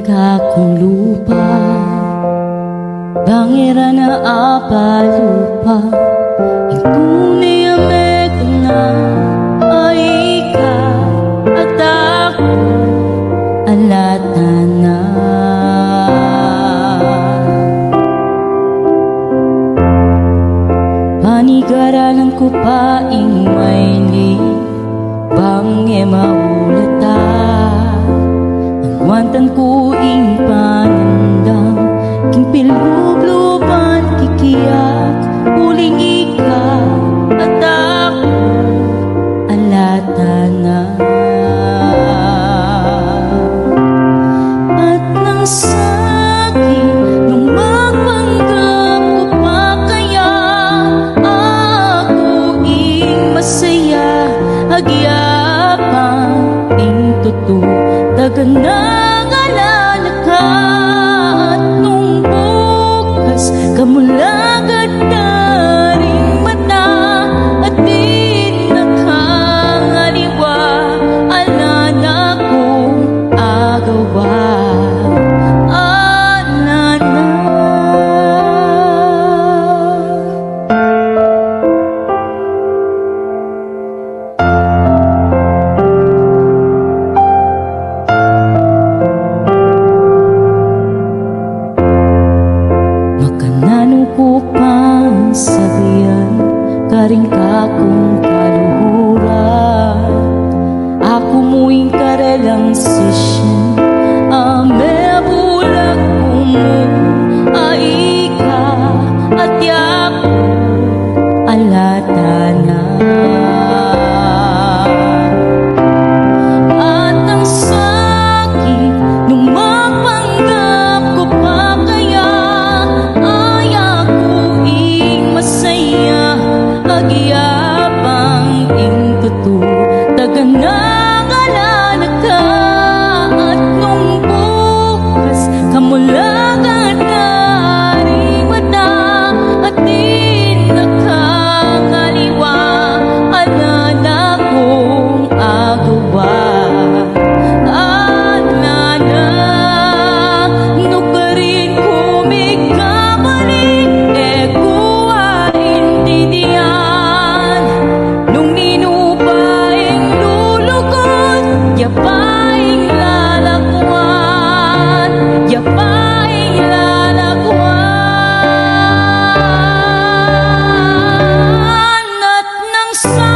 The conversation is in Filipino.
kakong lupa, bangira na apalupa, ingtunay ameko na ay ka at ako alata na. Panigaralan ko pa may libang maulata, wantan ko ing panandang king pilubluban kikiyak uling ika at ako alata na. At nang sakin nung magpanggap ko pa kaya ako ing masaya agyapang ing tutu dagan na kamulagad na ring mata at di nakangaliwa ala na kong agawa ala na. Upang sabihan karing kakong kaluhuran, ako mo'y karelang sisyon ame bulag mo ay ka at yako alata na. At ang sakit nung mapanggap ko pa kaya masaya agyapang ing tutu dagan na alala ka at nung bukas kamulagad na ring mata at di nakangaliwa ala na kong agawa ala na. Nukarin kumikabalik nung ninupaing lulukot yapaing lalakwan, yapaing lalakwan. At nang sa